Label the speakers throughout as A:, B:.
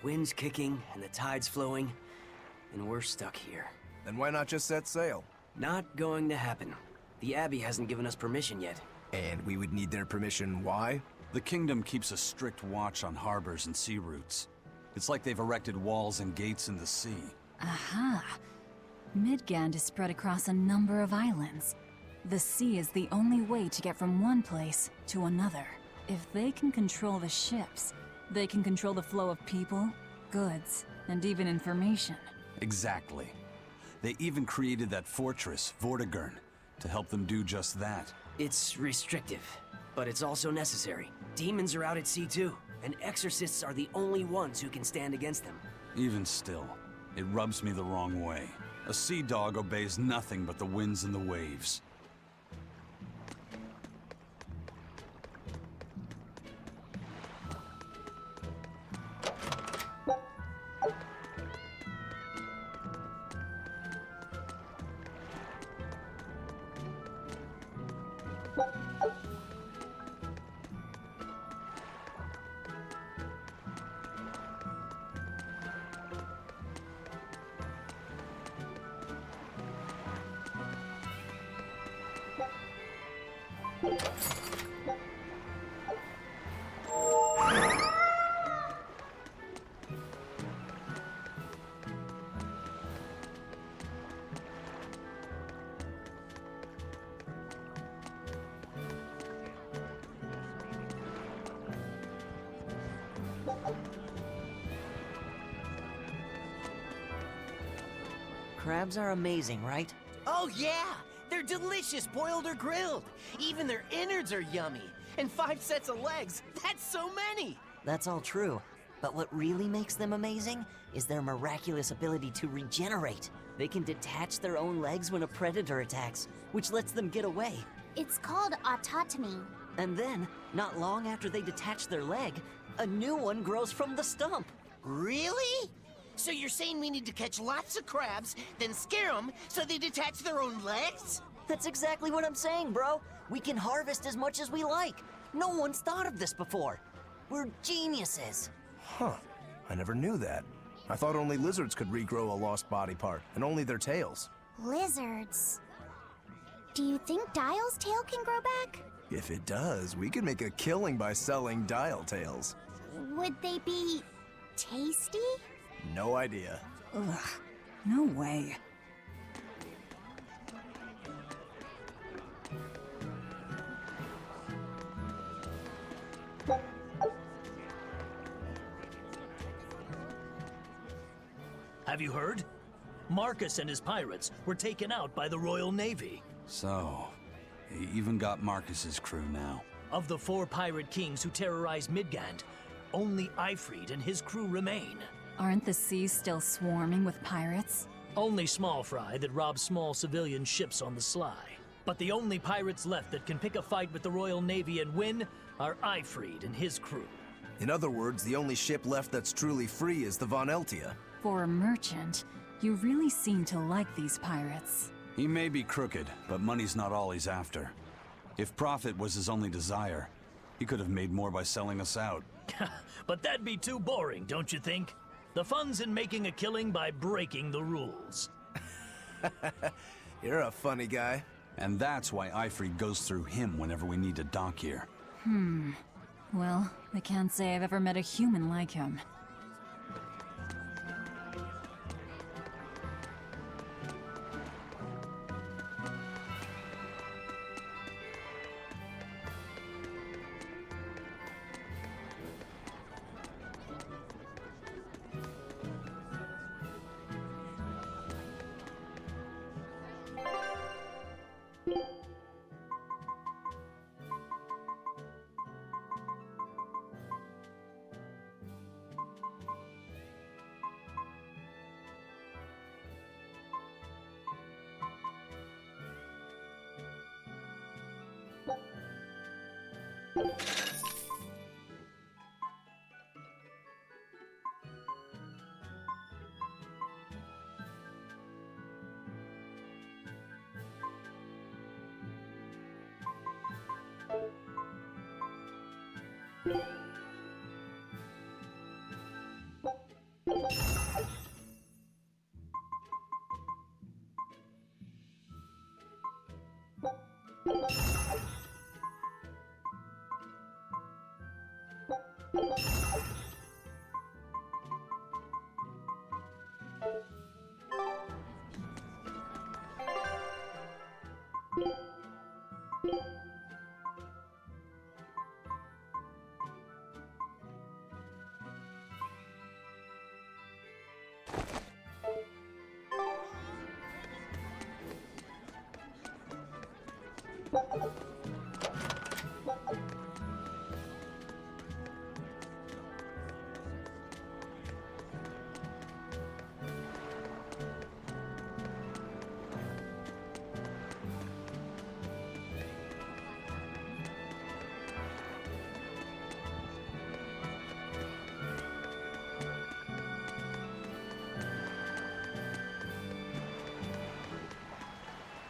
A: Wind's kicking and the tide's flowing, and we're stuck here.
B: Then why not just set sail?
A: Not going to happen. The Abbey hasn't given us permission yet.
B: And we would need their permission, why?
C: The kingdom keeps a strict watch on harbors and sea routes. It's like they've erected walls and gates in the sea.
D: Aha! Midgand is spread across a number of islands. The sea is the only way to get from one place to another. If they can control the ships, they can control the flow of people, goods, and even information.
C: Exactly. They even created that fortress, Vortigern, to help them do just that.
A: It's restrictive, but it's also necessary. Demons are out at sea too, and exorcists are the only ones who can stand against them.
C: Even still, it rubs me the wrong way. A sea dog obeys nothing but the winds and the waves.
E: Crabs are amazing, right?
F: Oh yeah! They're delicious boiled or grilled. Even their innards are yummy. And 5 sets of legs, that's so many!
E: That's all true. But what really makes them amazing is their miraculous ability to regenerate. They can detach their own legs when a predator attacks, which lets them get away.
G: It's called autotomy.
E: And then, not long after they detach their leg, a new one grows from the stump.
F: Really? So you're saying we need to catch lots of crabs, then scare them so they detach their own legs?
E: That's exactly what I'm saying, bro. We can harvest as much as we like. No one's thought of this before. We're geniuses.
B: Huh. I never knew that. I thought only lizards could regrow a lost body part, and only their tails.
G: Lizards. Do you think Dial's tail can grow back?
B: If it does, we could make a killing by selling dial tails.
G: Would they be tasty?
B: No idea.
D: Ugh, no way.
H: Have you heard? Marcus and his pirates were taken out by the Royal Navy.
C: So, he even got Marcus's crew now.
H: Of the 4 pirate kings who terrorized Midgand, only Ifrid and his crew remain.
D: Aren't the seas still swarming with pirates?
H: Only small fry that rob small civilian ships on the sly. But the only pirates left that can pick a fight with the Royal Navy and win are Ifrid and his crew.
B: In other words, the only ship left that's truly free is the Von Eltia.
D: For a merchant, you really seem to like these pirates.
C: He may be crooked, but money's not all he's after. If profit was his only desire, he could have made more by selling us out.
H: But that'd be too boring, don't you think? The fun's in making a killing by breaking the rules.
B: You're a funny guy.
C: And that's why Ifrid goes through him whenever we need to dock here.
D: Well, I can't say I've ever met a human like him.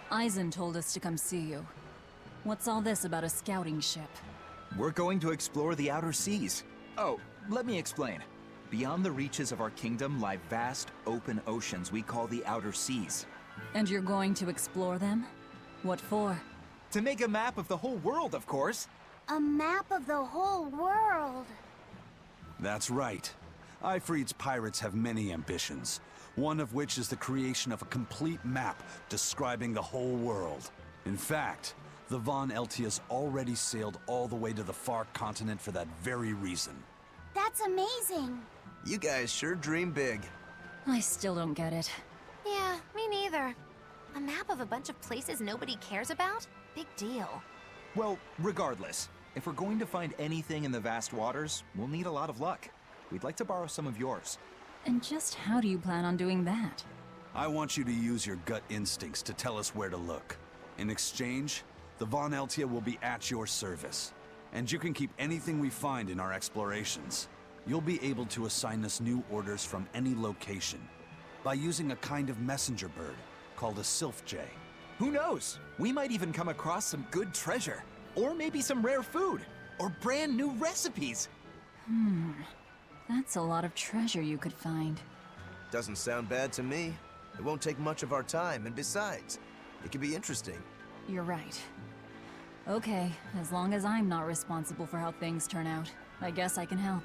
D: Eisen told us to come see you. What's all this about a scouting ship?
I: We're going to explore the outer seas. Oh, let me explain. Beyond the reaches of our kingdom lie vast, open oceans we call the outer seas.
D: And you're going to explore them? What for?
I: To make a map of the whole world, of course.
G: A map of the whole world.
C: That's right. Ifreed's pirates have many ambitions, one of which is the creation of a complete map describing the whole world. In fact, the Von Eltia's already sailed all the way to the far continent for that very reason.
G: That's amazing.
B: You guys sure dream big.
D: I still don't get it.
J: Yeah, me neither. A map of a bunch of places nobody cares about? Big deal.
I: Well, regardless, if we're going to find anything in the vast waters, we'll need a lot of luck. We'd like to borrow some of yours.
D: And just how do you plan on doing that?
C: I want you to use your gut instincts to tell us where to look. In exchange, the Von Eltia will be at your service. And you can keep anything we find in our explorations. You'll be able to assign us new orders from any location by using a kind of messenger bird called a sylph jay.
I: Who knows? We might even come across some good treasure. Or maybe some rare food. Or brand new recipes.
D: That's a lot of treasure you could find.
B: Doesn't sound bad to me. It won't take much of our time, and besides, it could be interesting.
D: You're right. Okay, as long as I'm not responsible for how things turn out, I guess I can help.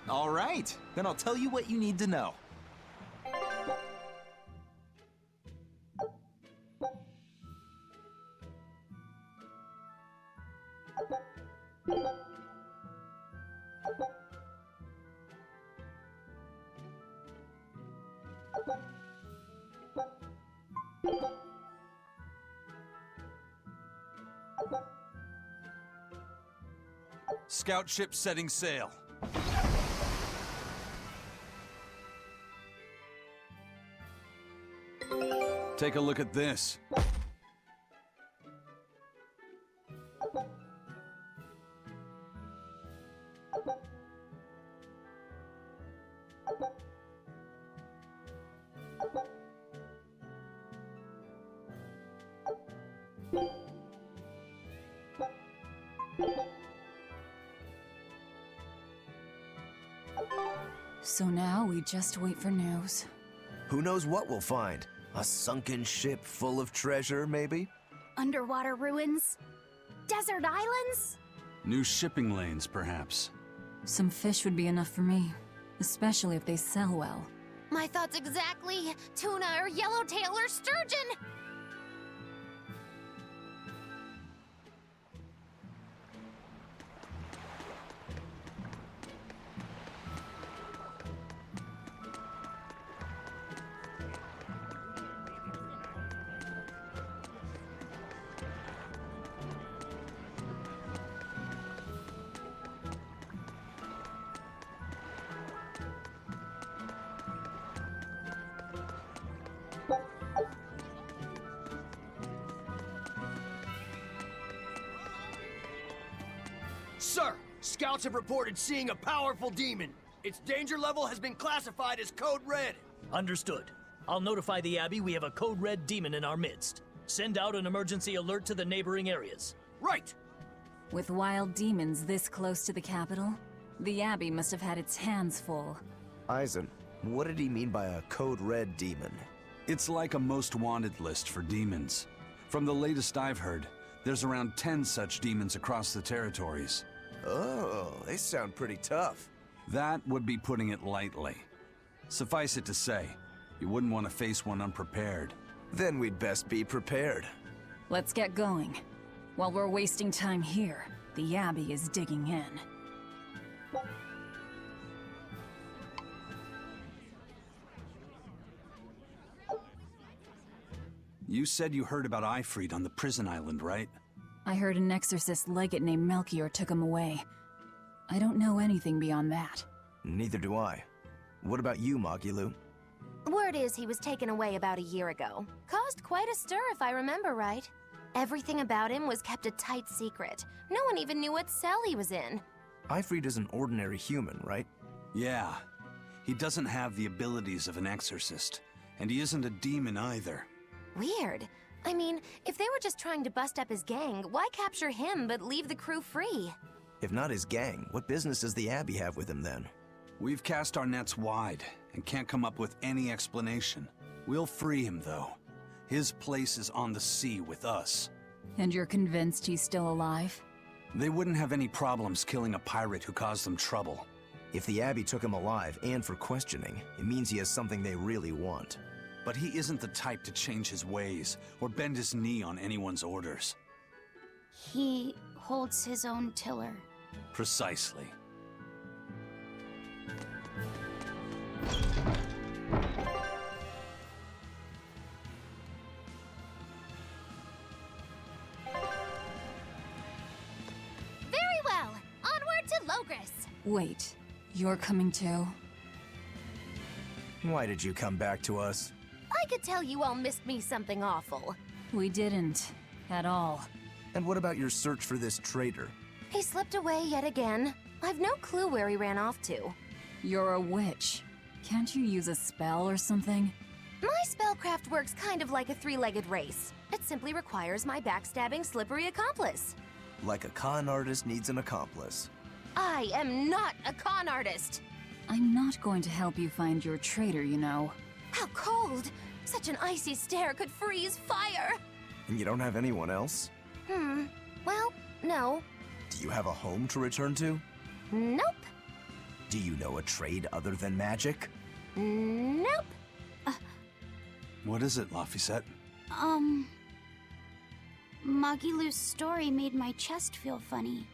I: All right, then I'll tell you what you need to know.
C: Scout ship setting sail. Take a look at this.
D: So now we just wait for news.
B: Who knows what we'll find? A sunken ship full of treasure, maybe?
G: Underwater ruins? Desert islands?
C: New shipping lanes, perhaps.
D: Some fish would be enough for me, especially if they sell well.
J: My thoughts exactly. Tuna or yellowtail or sturgeon.
K: Sir, scouts have reported seeing a powerful demon. Its danger level has been classified as Code Red.
H: Understood. I'll notify the Abbey we have a Code Red demon in our midst. Send out an emergency alert to the neighboring areas.
K: Right!
D: With wild demons this close to the capital, the Abbey must have had its hands full.
B: Eisen, what did he mean by a Code Red demon?
C: It's like a most wanted list for demons. From the latest I've heard, There's around 10 such demons across the territories.
B: Oh, they sound pretty tough.
C: That would be putting it lightly. Suffice it to say, you wouldn't want to face one unprepared.
B: Then we'd best be prepared.
D: Let's get going. While we're wasting time here, the Abbey is digging in.
C: You said you heard about Ifrit on the prison island, right?
D: I heard an exorcist legate named Melchior took him away. I don't know anything beyond that.
B: Neither do I. What about you, Magilu?
J: Word is he was taken away about a year ago. Caused quite a stir, if I remember right. Everything about him was kept a tight secret. No one even knew what cell he was in.
B: Ifrit is an ordinary human, right?
C: Yeah. He doesn't have the abilities of an exorcist. And he isn't a demon either.
J: Weird. I mean, if they were just trying to bust up his gang, why capture him but leave the crew free?
B: If not his gang, what business does the Abbey have with him then?
C: We've cast our nets wide and can't come up with any explanation. We'll free him, though. His place is on the sea with us.
D: And you're convinced he's still alive?
C: They wouldn't have any problems killing a pirate who caused them trouble.
B: If the Abbey took him alive and for questioning, it means he has something they really want.
C: But he isn't the type to change his ways or bend his knee on anyone's orders.
G: He holds his own tiller.
C: Precisely.
J: Very well. Onward to Logris.
D: Wait, you're coming too?
B: Why did you come back to us?
J: I could tell you all missed me something awful.
D: We didn't. At all.
B: And what about your search for this traitor?
J: He slipped away yet again. I've no clue where he ran off to.
D: You're a witch. Can't you use a spell or something?
J: My spellcraft works kind of like a three-legged race. It simply requires my backstabbing, slippery accomplice.
B: Like a con artist needs an accomplice.
J: I am not a con artist.
D: I'm not going to help you find your traitor, you know.
J: How cold! Such an icy stare could freeze fire!
B: And you don't have anyone else?
J: Well, no.
B: Do you have a home to return to?
J: Nope.
B: Do you know a trade other than magic?
J: Nope.
C: What is it, Laphicet?
G: Magilu's story made my chest feel funny.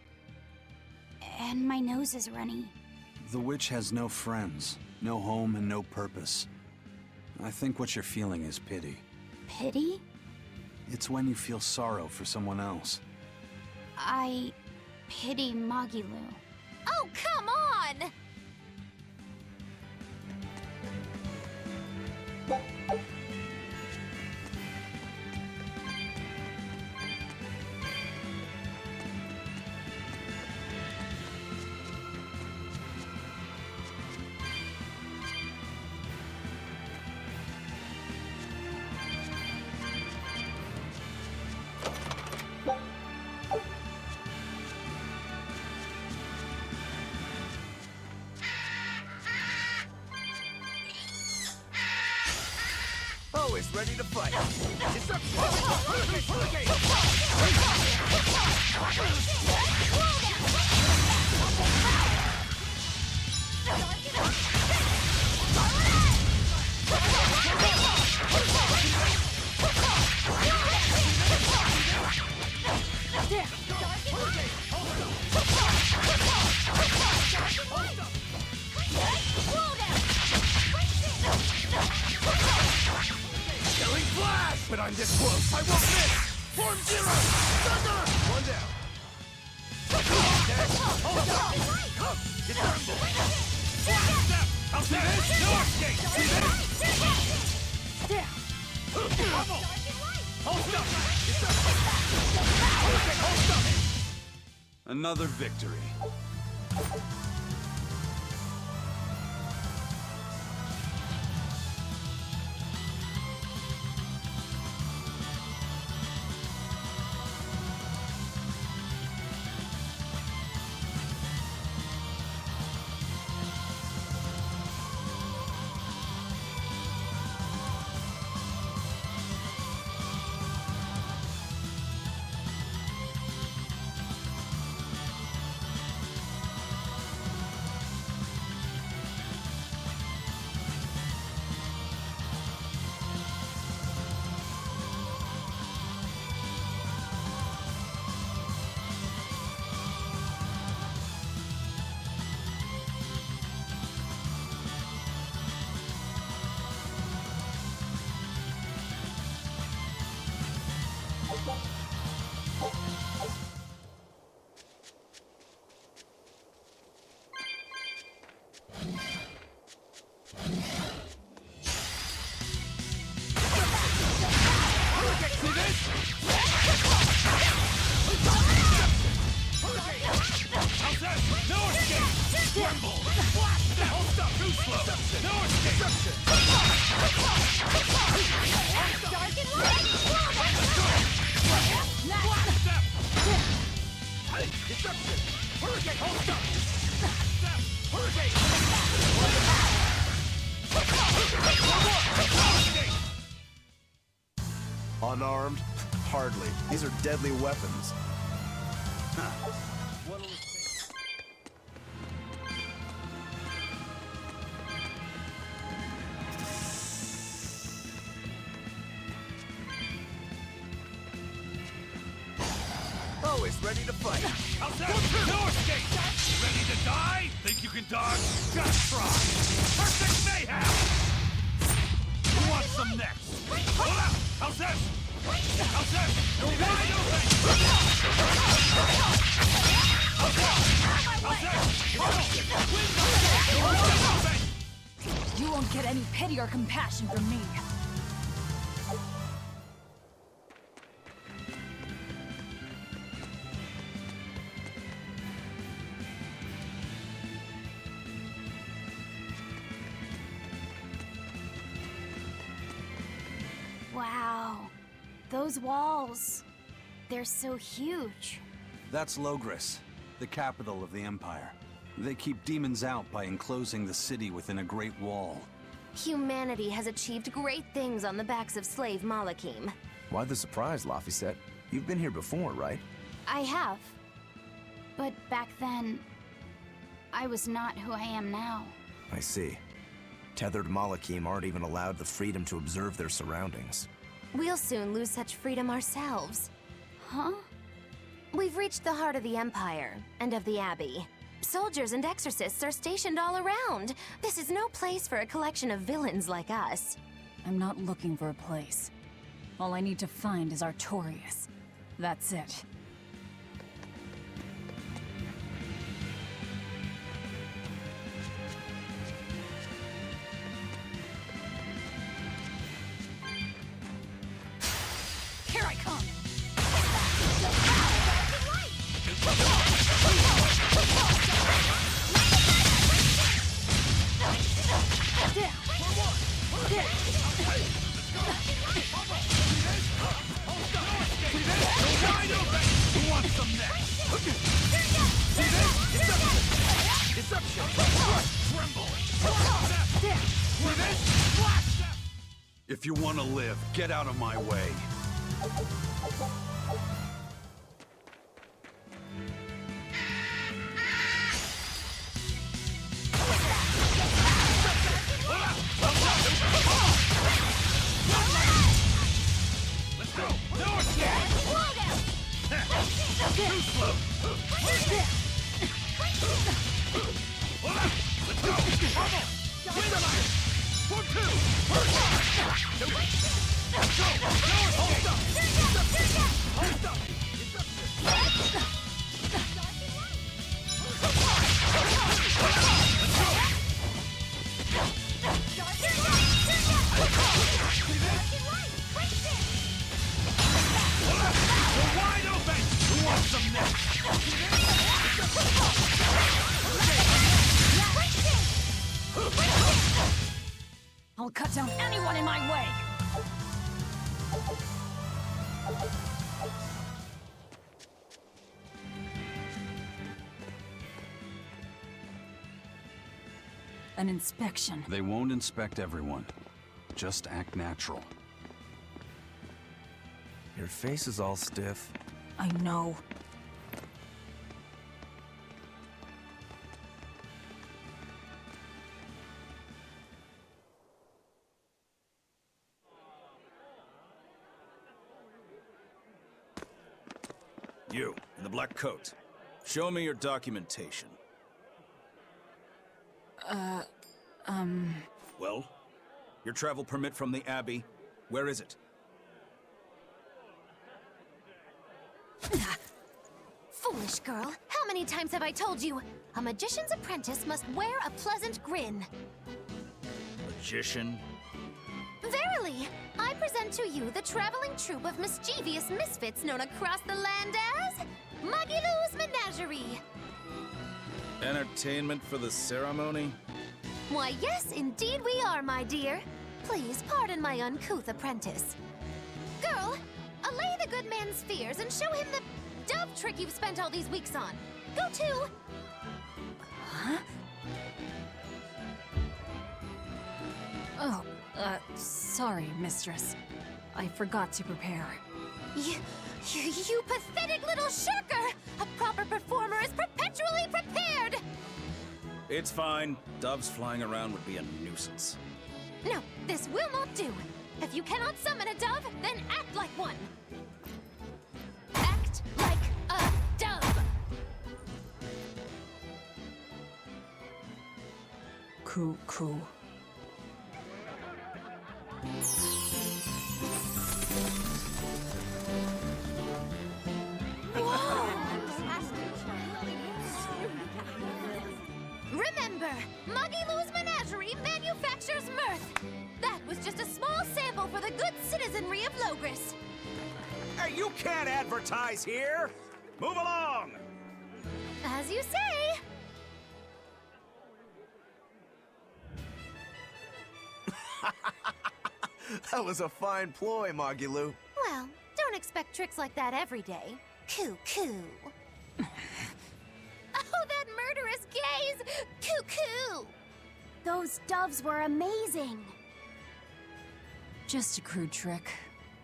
G: And my nose is runny.
C: The witch has no friends, no home, and no purpose. I think what you're feeling is pity.
G: Pity?
C: It's when you feel sorrow for someone else.
G: I pity Magilu.
J: Oh, come on!
K: Always ready to fight. But I'm this close. I won't miss. Form zero. Thunder. One down. Hold up. Come. Get down. I'll see this. No escape. See this. Bubble. Hold up. Hold up.
C: Another victory.
B: Unarmed? Hardly. These are deadly weapons.
K: Always ready to fight. How's that? No escape! Ready to die? Think you can dodge? Just try. Perfect mayhem! Who wants some next? Hold up! How's this? How's this? You're wide open! How's this? How's this?
D: You won't get any pity or compassion from me.
G: Wow. Those walls. They're so huge.
C: That's Logris, the capital of the Empire. They keep demons out by enclosing the city within a great wall.
J: Humanity has achieved great things on the backs of slave Malakim.
B: Why the surprise, Laphicet? You've been here before, right?
G: I have. But back then, I was not who I am now.
B: I see. Tethered Malakim aren't even allowed the freedom to observe their surroundings.
J: We'll soon lose such freedom ourselves.
G: Huh?
J: We've reached the heart of the Empire, and of the Abbey. Soldiers and exorcists are stationed all around. This is no place for a collection of villains like us.
D: I'm not looking for a place. All I need to find is Artorias. That's it. Here I come!
C: If you want to live, get out of my way.
K: Let's go! No escape! Too slow! Hold up! Let's go! Trouble! Win the line! 4-2! Let's go! Hold up! Hold up! We're wide open! Who wants some next?
D: I'll cut down anyone in my way! An inspection.
C: They won't inspect everyone. Just act natural.
B: Your face is all stiff.
D: I know.
L: You, in the black coat. Show me your documentation. Well? Your travel permit from the Abbey, where is it?
J: Hush, girl. How many times have I told you? A magician's apprentice must wear a pleasant grin.
L: Magician?
J: Verily, I present to you the traveling troupe of mischievous misfits known across the land as Magilou's Menagerie.
L: Entertainment for the ceremony?
J: Why, yes, indeed we are, my dear. Please pardon my uncouth apprentice. Girl, allay the good man's fears and show him the dove trick you've spent all these weeks on. Go to...
D: Huh? Oh, sorry, mistress. I forgot to prepare.
J: You pathetic little shirker! A proper performer is perpetually prepared!
L: It's fine. Doves flying around would be a nuisance.
J: No, this will not do. If you cannot summon a dove, then act like one. Act like a dove!
D: Cool.
J: Remember, Magilou's Menagerie manufactures mirth. That was just a small sample for the good citizenry of Logris.
B: Hey, you can't advertise here! Move along!
J: As you say.
B: That was a fine ploy, Magilou.
J: Well, don't expect tricks like that every day. Coo. Oh, that murderous gaze! Coo.
G: Those doves were amazing.
D: Just a crude trick.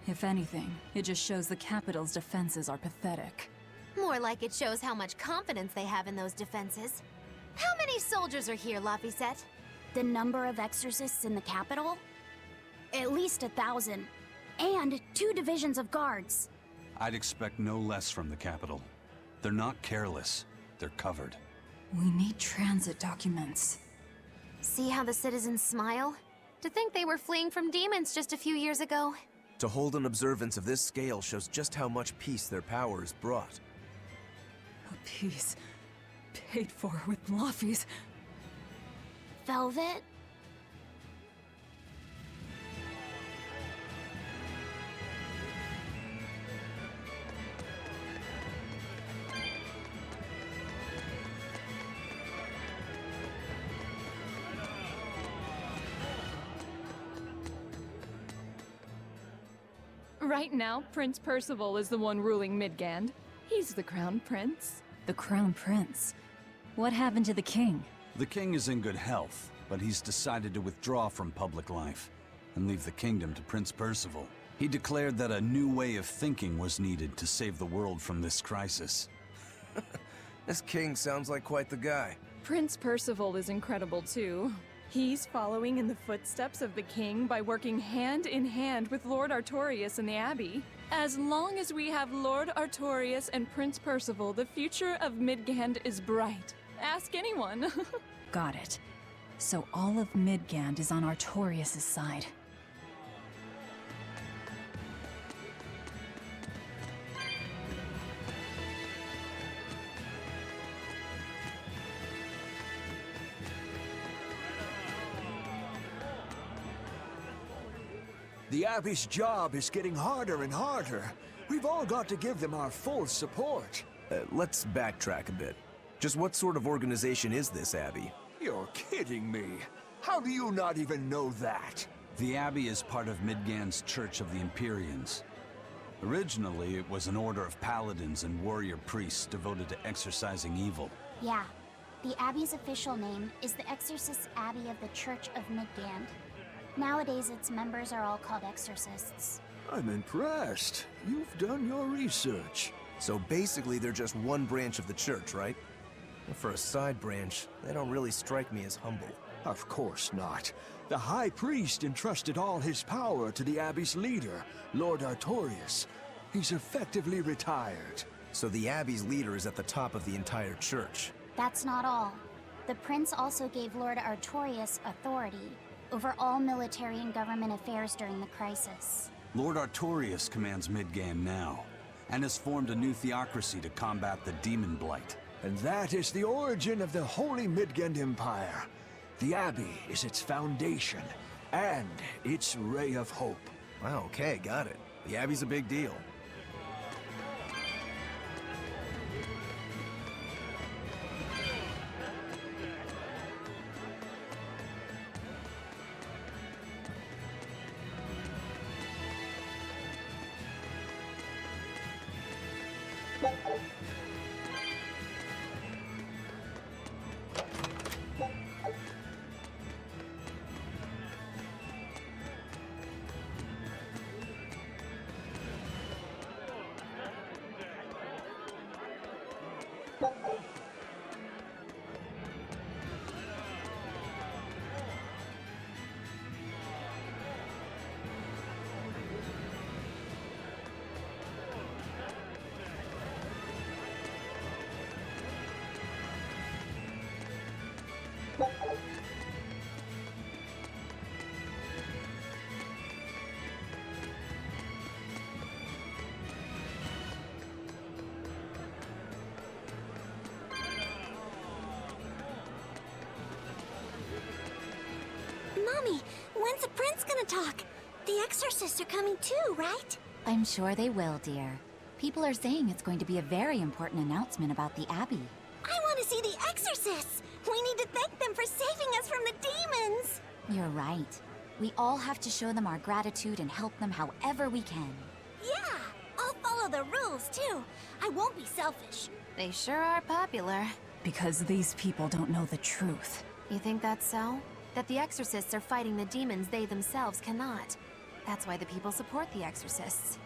D: If anything, it just shows the capital's defenses are pathetic.
J: More like it shows how much confidence they have in those defenses. How many soldiers are here, Laphicette?
G: The number of exorcists in the capital? At least 1,000. And 2 divisions of guards.
C: I'd expect no less from the capital. They're not careless. They're covered.
D: We need transit documents.
J: See how the citizens smile? To think they were fleeing from demons just a few years ago.
B: To hold an observance of this scale shows just how much peace their power has brought.
D: A piece paid for with Laffy's.
G: Velvet?
M: Right now, Prince Percival is the one ruling Midgand. He's the crown prince.
D: The crown prince? What happened to the king?
C: The king is in good health, but he's decided to withdraw from public life and leave the kingdom to Prince Percival. He declared that a new way of thinking was needed to save the world from this crisis.
B: This king sounds like quite the guy.
M: Prince Percival is incredible too. He's following in the footsteps of the king by working hand in hand with Lord Artorius and the Abbey. As long as we have Lord Artorius and Prince Percival, the future of Midgand is bright. Ask anyone.
D: Got it. So all of Midgand is on Artorius' side.
N: The Abbey's job is getting harder and harder. We've all got to give them our full support.
B: Let's backtrack a bit. Just what sort of organization is this Abbey?
N: You're kidding me. How do you not even know that?
C: The Abbey is part of Midgand's Church of the Empyreans. Originally, it was an order of paladins and warrior priests devoted to exorcising evil.
G: Yeah. The Abbey's official name is the Exorcist Abbey of the Church of Midgand. Nowadays, its members are all called exorcists.
N: I'm impressed. You've done your research.
B: So basically, they're just one branch of the church, right? For a side branch, they don't really strike me as humble.
N: Of course not. The High Priest entrusted all his power to the Abbey's leader, Lord Artorius. He's effectively retired.
B: So the Abbey's leader is at the top of the entire church.
G: That's not all. The prince also gave Lord Artorius authority over all military and government affairs during the crisis.
C: Lord Artorius commands Midgand now, and has formed a new theocracy to combat the demon blight.
N: And that is the origin of the Holy Midgard Empire. The Abbey is its foundation, and its ray of hope.
B: Wow, okay, got it. The Abbey's a big deal.
O: Mommy, when's the prince gonna talk? The exorcists are coming too, right?
P: I'm sure they will, dear. People are saying it's going to be a very important announcement about the Abbey.
O: I want to see the exorcists! We need to thank them for saving us from the demons!
P: You're right. We all have to show them our gratitude and help them however we can.
O: Yeah, I'll follow the rules too. I won't be selfish.
J: They sure are popular.
D: Because these people don't know the truth.
J: You think that's so? That the exorcists are fighting the demons they themselves cannot. That's why the people support the exorcists.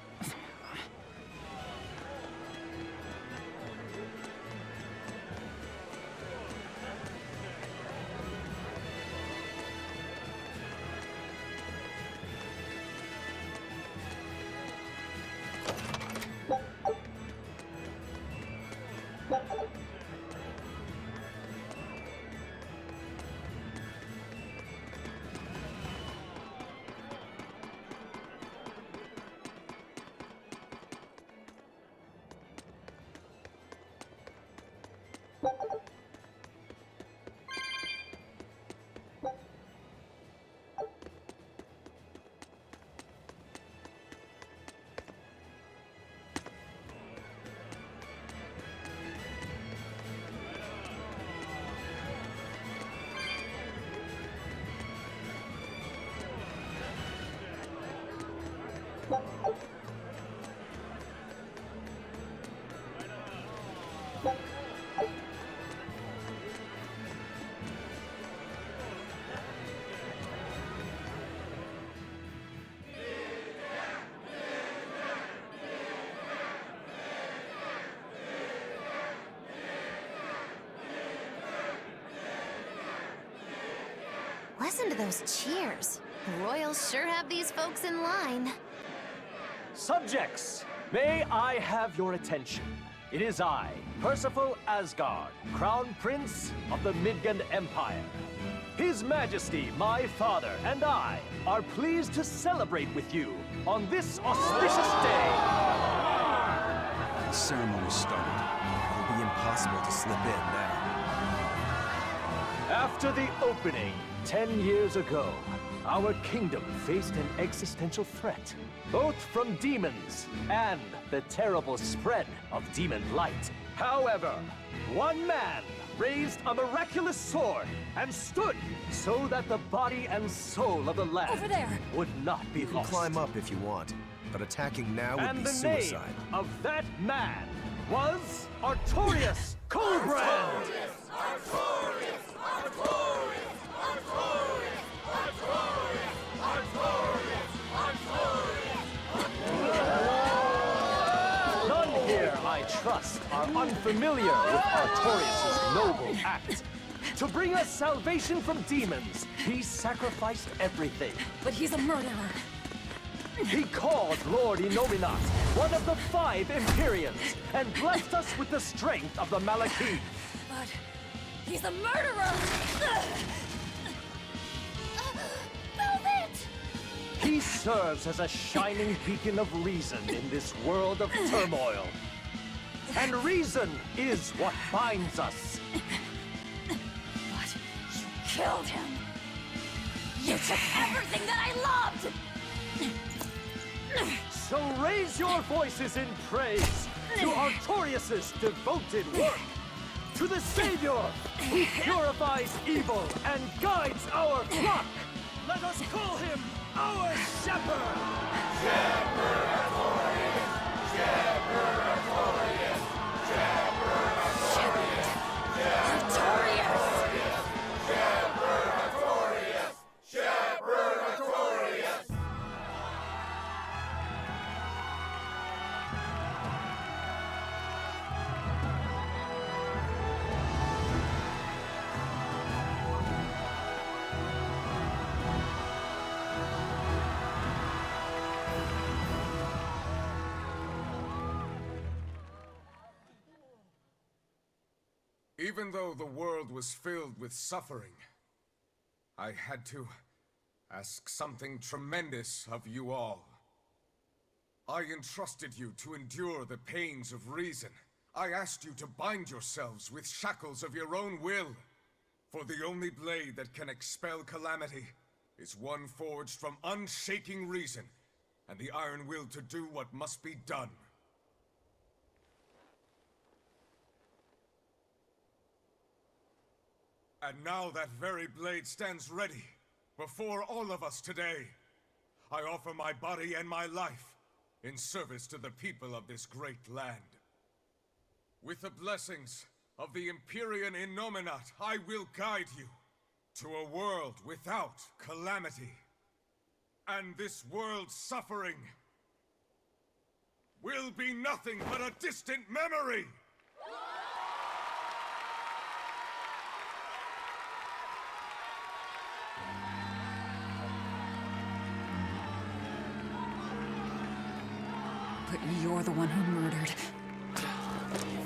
J: Listen to those cheers. The royals sure have these folks in line.
Q: Subjects, may I have your attention? It is I, Percival Asgard, Crown Prince of the Midgard Empire. His Majesty, my father, and I are pleased to celebrate with you on this auspicious day.
B: The ceremony's started. It'll be impossible to slip in now.
Q: After the opening, 10 years ago, our kingdom faced an existential threat, both from demons and the terrible spread of demon light. However, one man raised a miraculous sword and stood so that the body and soul of the land
D: Over there.
Q: would not be
B: You can
Q: lost.
B: climb up if you want, but attacking now would
Q: And
B: be
Q: the
B: suicide.
Q: name of that man was Artorius Coldbrand! None here, I trust, are unfamiliar with Artorius' noble act. To bring us salvation from demons, he sacrificed everything.
D: But he's a murderer.
Q: He called Lord Inominat one of the 5 Empyreans and blessed us with the strength of the Malachim.
D: But he's a murderer!
O: Velvet!
Q: He He serves as a shining beacon of reason in this world of turmoil. And reason is what binds us.
D: But you killed him. You took everything that I loved!
Q: So raise your voices in praise to Artorius' devoted work, to the Savior who purifies evil and guides our flock. Let us call him our Shepherd!
K: Shepherd Artorius! Shepherd Artorius! Shepherd Artorius!
D: Artorius!
K: Shepherd Artorius! Shepherd Artorius!
R: Even though the world was filled with suffering, I had to ask something tremendous of you all. I entrusted you to endure the pains of reason. I asked you to bind yourselves with shackles of your own will. For the only blade that can expel calamity is one forged from unshaking reason and the iron will to do what must be done. And now that very blade stands ready before all of us today. I offer my body and my life in service to the people of this great land. With the blessings of the Empyrean Innominat, I will guide you to a world without calamity. And this world's suffering will be nothing but a distant memory!
D: But you're the one who murdered.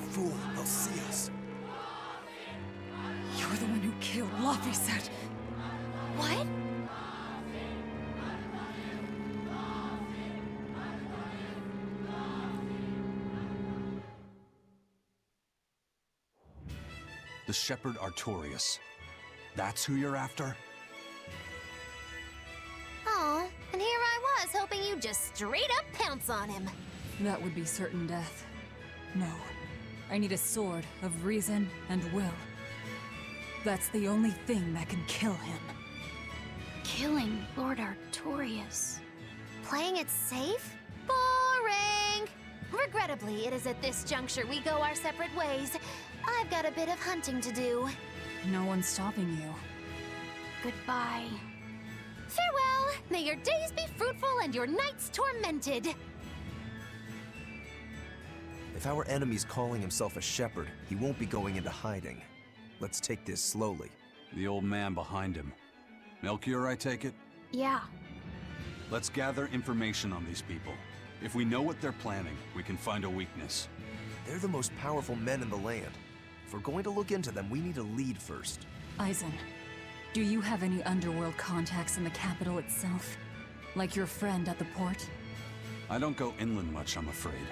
B: Fool, they'll see us.
D: You're the one who killed Laphicet.
J: What?
C: The Shepherd Artorius. That's who you're after?
J: Oh, and here I was hoping you'd just straight up pounce on him.
D: That would be certain death. No. I need a sword of reason and will. That's the only thing that can kill him.
G: Killing Lord Artorius.
J: Playing it safe? Boring! Regrettably, it is at this juncture we go our separate ways. I've got a bit of hunting to do.
D: No one's stopping you.
G: Goodbye.
J: Farewell! May your days be fruitful and your nights tormented!
B: If our enemy's calling himself a shepherd, he won't be going into hiding. Let's take this slowly.
C: The old man behind him. Melchior, I take it?
G: Yeah.
C: Let's gather information on these people. If we know what they're planning, we can find a weakness.
B: They're the most powerful men in the land. If we're going to look into them, we need a lead first.
D: Eisen, do you have any underworld contacts in the capital itself? Like your friend at the port?
C: I don't go inland much, I'm afraid.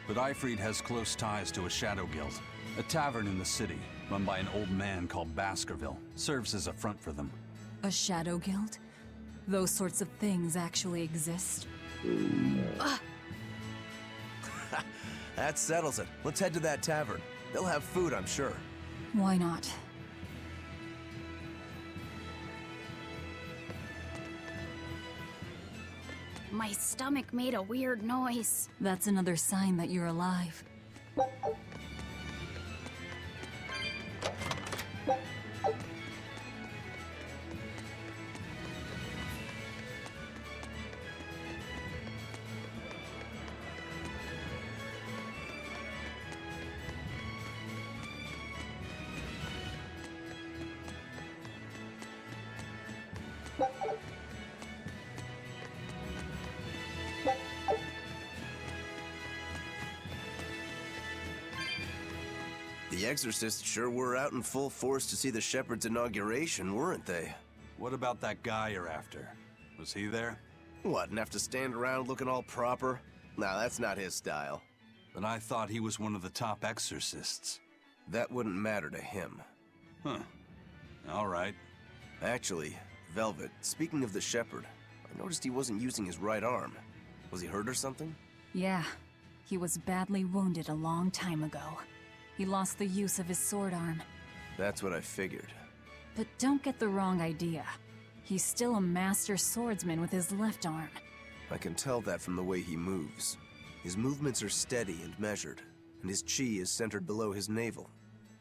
C: But Eifried has close ties to a shadow guild. A tavern in the city, run by an old man called Baskerville, serves as a front for them.
D: A shadow guild? Those sorts of things actually exist?
B: That settles it. Let's head to that tavern. They'll have food, I'm sure.
D: Why not?
G: My stomach made a weird noise.
D: That's another sign that you're alive.
B: The Exorcists sure were out in full force to see the Shepherd's inauguration, weren't they?
C: What about that guy you're after? Was he there?
B: What, and have to stand around looking all proper? Nah, that's not his style.
C: But I thought he was one of the top exorcists.
B: That wouldn't matter to him.
C: Huh. All right.
B: Actually, Velvet, speaking of the shepherd, I noticed he wasn't using his right arm. Was he hurt or something?
D: Yeah. He was badly wounded a long time ago. He lost the use of his sword arm.
B: That's what I figured.
D: But don't get the wrong idea. He's still a master swordsman with his left arm.
B: I can tell that from the way he moves. His movements are steady and measured, and his chi is centered below his navel.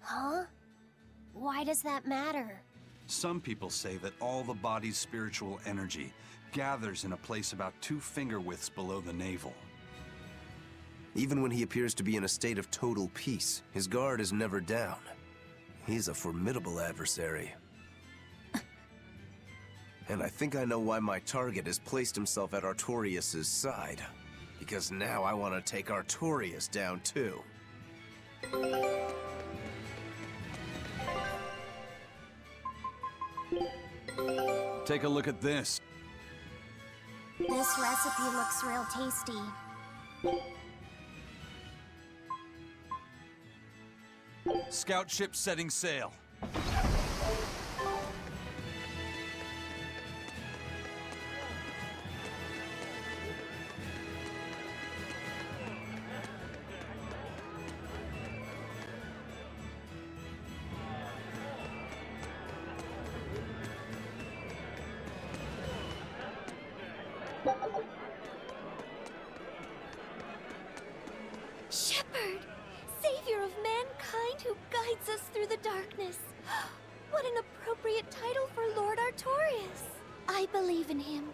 G: Huh? Why does that matter?
C: Some people say that all the body's spiritual energy gathers in a place about 2 finger widths below the navel.
B: Even when he appears to be in a state of total peace, his guard is never down. He's a formidable adversary. And I think I know why my target has placed himself at Artorias' side. Because now I want to take Artorias down too.
C: Take a look at this.
G: This recipe looks real tasty.
C: Scout ship setting sail.
O: Shepherd! Savior of mankind who guides us through the darkness. What an appropriate title for Lord Artorias. I believe in him.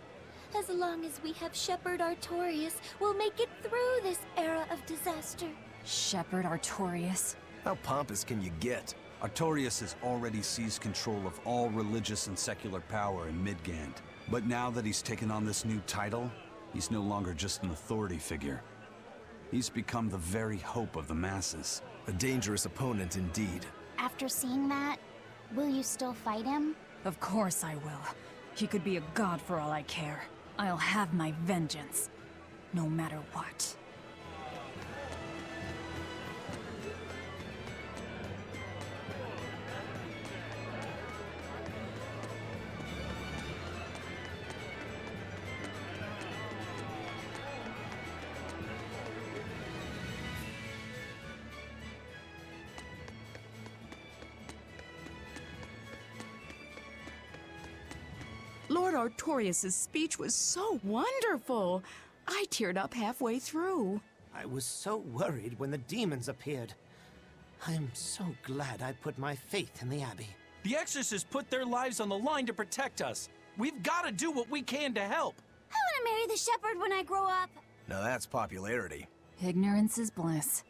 O: As long as we have Shepherd Artorias, we'll make it through this era of disaster.
D: Shepherd Artorias?
B: How pompous can you get?
C: Artorias has already seized control of all religious and secular power in Midgand. But now that he's taken on this new title, he's no longer just an authority figure. He's become the very hope of the masses.
B: A dangerous opponent indeed.
G: After seeing that, will you still fight him?
D: Of course I will. He could be a god for all I care. I'll have my vengeance. No matter what.
S: Lord Artorias' speech was so wonderful. I teared up halfway through.
F: I was so worried when the demons appeared. I am so glad I put my faith in the Abbey.
T: The exorcists put their lives on the line to protect us. We've got to do what we can to help.
O: I want to marry the shepherd when I grow up.
B: Now that's popularity.
D: Ignorance is bliss.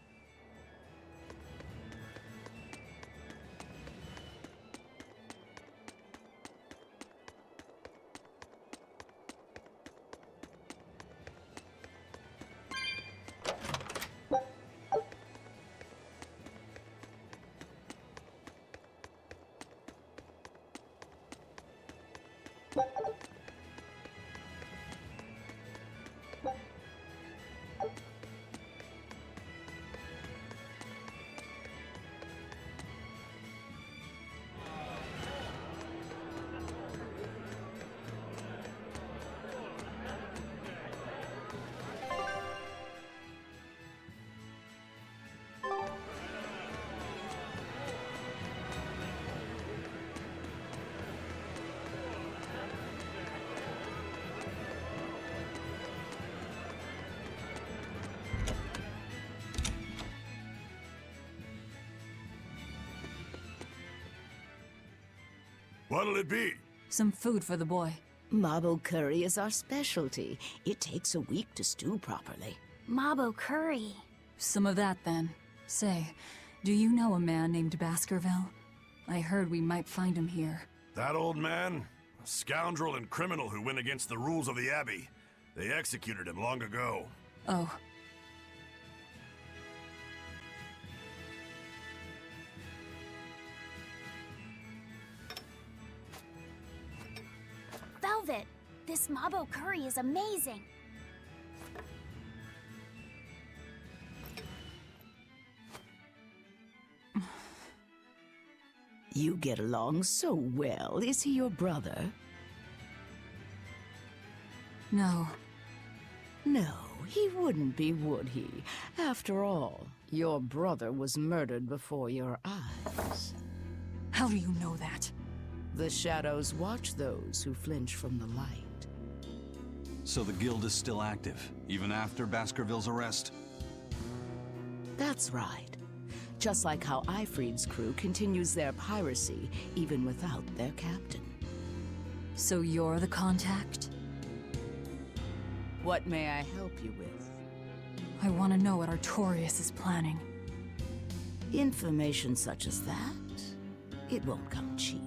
K: What'll it be?
D: Some food for the boy.
S: Mabo curry is our specialty. It takes a week to stew properly.
G: Mabo curry.
D: Some of that, then. Say, do you know a man named Baskerville? I heard we might find him here.
K: That old man? A scoundrel and criminal who went against the rules of the Abbey. They executed him long ago.
D: Oh.
G: Velvet, This mabo curry is amazing.
U: You get along so well. Is he your brother?
D: No.
U: No, he wouldn't be, would he? After all, your brother was murdered before your eyes.
D: How do you know that?
U: The shadows watch those who flinch from the light.
C: So the guild is still active, even after Baskerville's arrest?
U: That's right. Just like how Ifrid's crew continues their piracy, even without their captain.
D: So you're the contact?
U: What may I help you with?
D: I want to know what Artorias is planning.
U: Information such as that, it won't come cheap.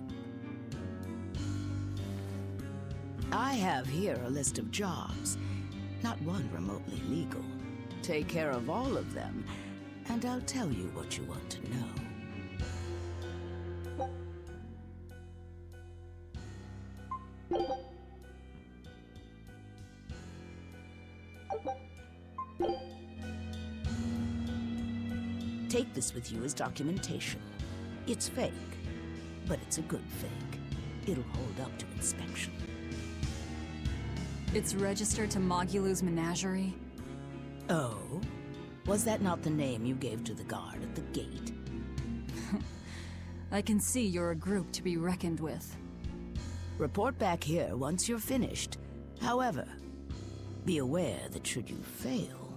U: I have here a list of jobs, not one remotely legal. Take care of all of them, and I'll tell you what you want to know. Take this with you as documentation. It's fake, but it's a good fake. It'll hold up to inspection.
D: It's registered to Mogulu's menagerie?
U: Oh? Was that not the name you gave to the guard at the gate?
D: I can see you're a group to be reckoned with.
U: Report back here once you're finished. However, be aware that should you fail...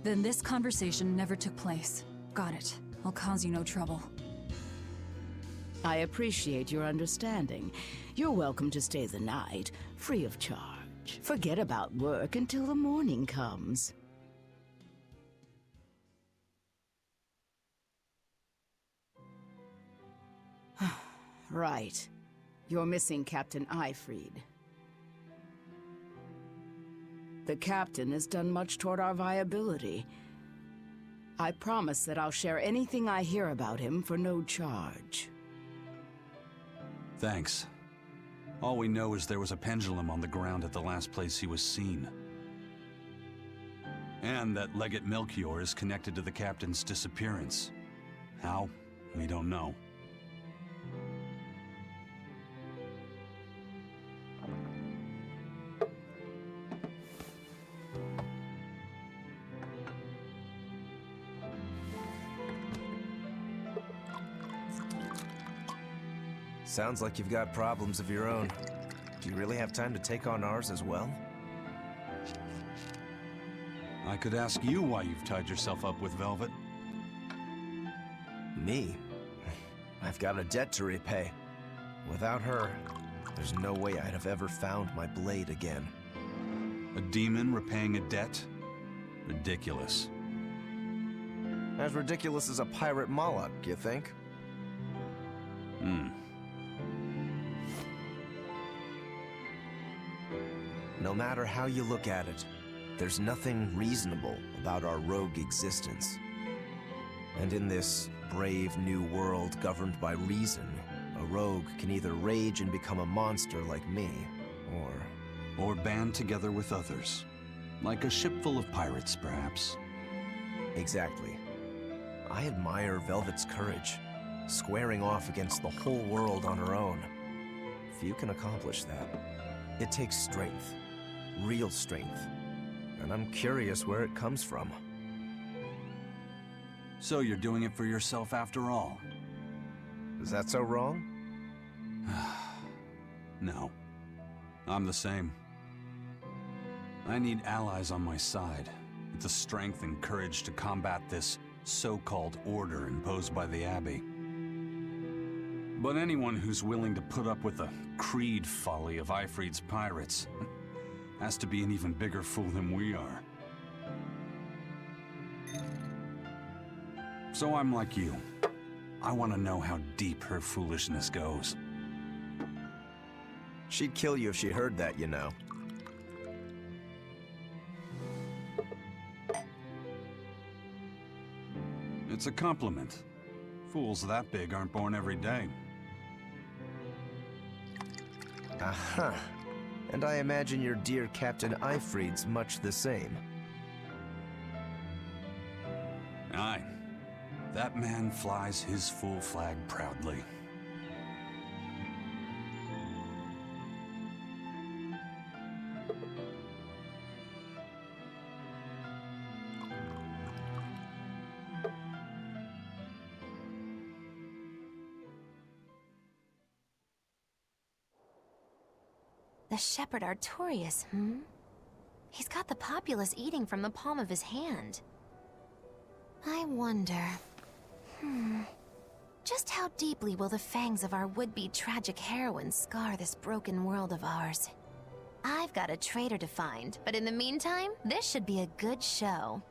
D: Then this conversation never took place. Got it. I'll cause you no trouble.
U: I appreciate your understanding. You're welcome to stay the night, free of charge. Forget about work until the morning comes. Right. You're missing Captain Ifrid. The captain has done much toward our viability. I promise that I'll share anything I hear about him for no charge.
C: Thanks. All we know is there was a pendulum on the ground at the last place he was seen. And that Legate Melchior is connected to the captain's disappearance. How? We don't know.
B: Sounds like you've got problems of your own. Do you really have time to take on ours as well?
C: I could ask you why you've tied yourself up with Velvet.
B: Me? I've got a debt to repay. Without her, there's no way I'd have ever found my blade again.
C: A demon repaying a debt? Ridiculous.
B: As ridiculous as a pirate Moloch, you think? No matter how you look at it, there's nothing reasonable about our rogue existence. And in this brave new world governed by reason, a rogue can either rage and become a monster like me,
C: or band together with others. Like a ship full of pirates, perhaps.
B: Exactly. I admire Velvet's courage, squaring off against the whole world on her own. Few can accomplish that. It takes strength. Real strength. And I'm curious where it comes from.
C: So you're doing it for yourself after all?
B: Is that so wrong?
C: No. I'm the same. I need allies on my side, with the strength and courage to combat this so-called order imposed by the Abbey. But anyone who's willing to put up with the creed folly of Ifrid's pirates has to be an even bigger fool than we are. So I'm like you. I want to know how deep her foolishness goes.
B: She'd kill you if she heard that, you know.
C: It's a compliment. Fools that big aren't born every day.
B: Aha. And I imagine your dear Captain Eifried's much the same.
C: Aye. That man flies his full flag proudly.
J: The Shepherd Artorius, He's got the populace eating from the palm of his hand. I wonder... Just how deeply will the fangs of our would-be tragic heroine scar this broken world of ours? I've got a traitor to find, but in the meantime, this should be a good show.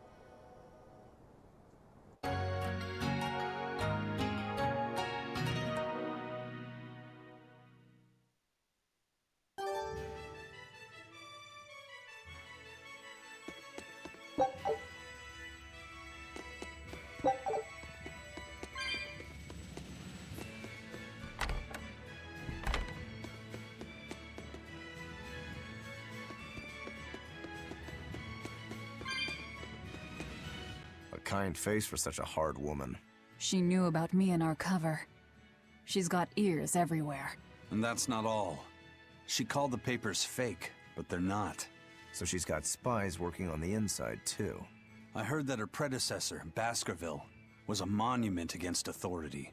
B: Kind face for such a hard woman.
D: She knew about me in our cover. She's got ears everywhere.
C: And that's not all. She called the papers fake, but they're not.
B: So she's got spies working on the inside, too.
C: I heard that her predecessor, Baskerville, was a monument against authority.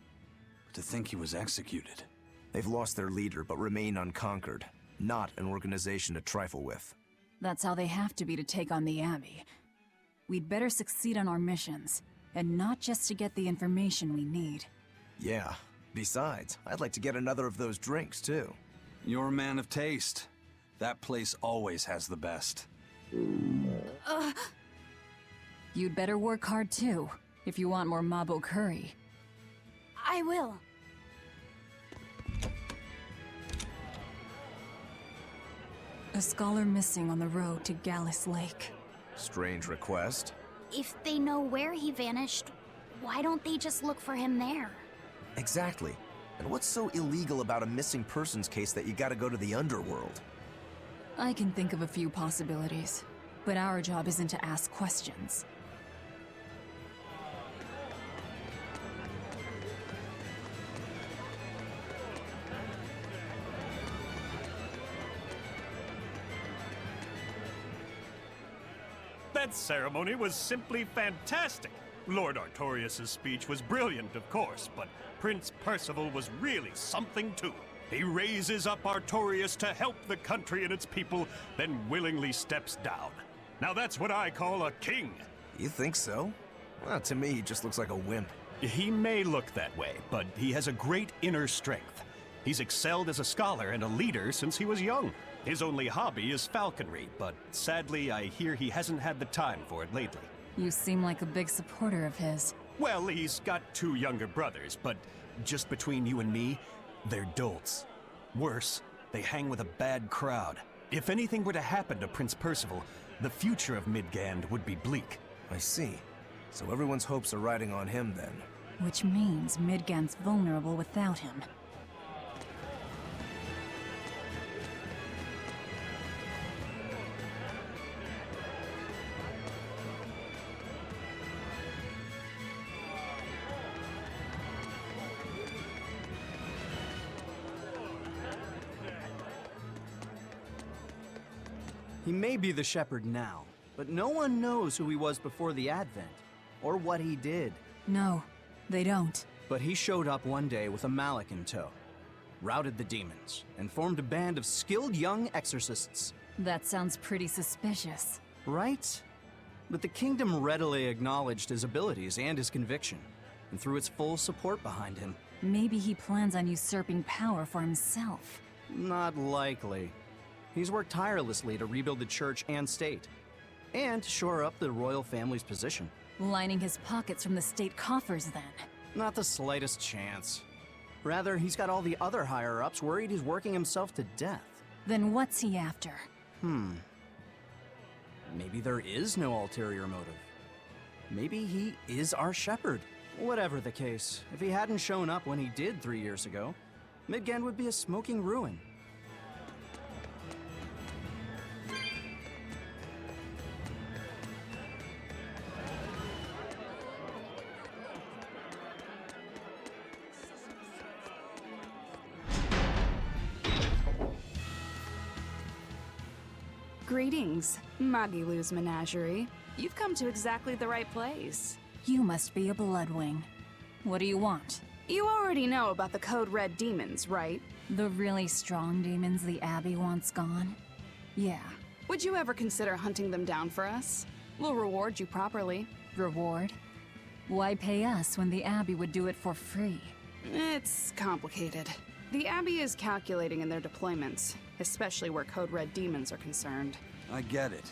C: But to think he was executed.
B: They've lost their leader, but remain unconquered. Not an organization to trifle with.
D: That's how they have to be to take on the Abbey. We'd better succeed on our missions, and not just to get the information we need.
B: Yeah. Besides, I'd like to get another of those drinks, too.
C: You're a man of taste. That place always has the best.
D: You'd better work hard, too, if you want more Mabo curry.
G: I will.
D: A scholar missing on the road to Gallus Lake.
B: Strange request.
G: If they know where he vanished, why don't they just look for him there?
B: Exactly. And what's so illegal about a missing persons case that you gotta go to the underworld?
D: I can think of a few possibilities, but our job isn't to ask questions.
K: That ceremony was simply fantastic. Lord Artorius' speech was brilliant, of course, but Prince Percival was really something too. He raises up Artorius to help the country and its people, then willingly steps down. Now that's what I call a king.
B: You think so? Well, to me, he just looks like a wimp.
K: He may look that way, but he has a great inner strength. He's excelled as a scholar and a leader since he was young. His only hobby is falconry, but sadly, I hear he hasn't had the time for it lately.
D: You seem like a big supporter of his.
K: Well, he's got 2 younger brothers, but just between you and me, they're dolts. Worse, they hang with a bad crowd. If anything were to happen to Prince Percival, the future of Midgand would be bleak.
B: I see. So everyone's hopes are riding on him then.
D: Which means Midgand's vulnerable without him.
A: He may be the shepherd now, but no one knows who he was before the Advent, or what he did.
D: No, they don't.
A: But he showed up one day with a mallet in tow, routed the demons, and formed a band of skilled young exorcists.
D: That sounds pretty suspicious.
A: Right? But the kingdom readily acknowledged his abilities and his conviction, and threw its full support behind him.
D: Maybe he plans on usurping power for himself.
A: Not likely. He's worked tirelessly to rebuild the church and state, and shore up the royal family's position.
D: Lining his pockets from the state coffers, then.
A: Not the slightest chance. Rather, he's got all the other higher-ups worried he's working himself to death.
D: Then what's he after?
A: Maybe there is no ulterior motive. Maybe he is our shepherd. Whatever the case, if he hadn't shown up when he did 3 years ago, Midgand would be a smoking ruin.
S: Greetings, Magilu's menagerie. You've come to exactly the right place.
D: You must be a Bloodwing. What do you want?
S: You already know about the Code Red demons, right?
D: The really strong demons the Abbey wants gone? Yeah.
S: Would you ever consider hunting them down for us? We'll reward you properly.
D: Reward? Why pay us when the Abbey would do it for free?
S: It's complicated. The Abbey is calculating in their deployments, especially where Code Red demons are concerned.
C: I get it.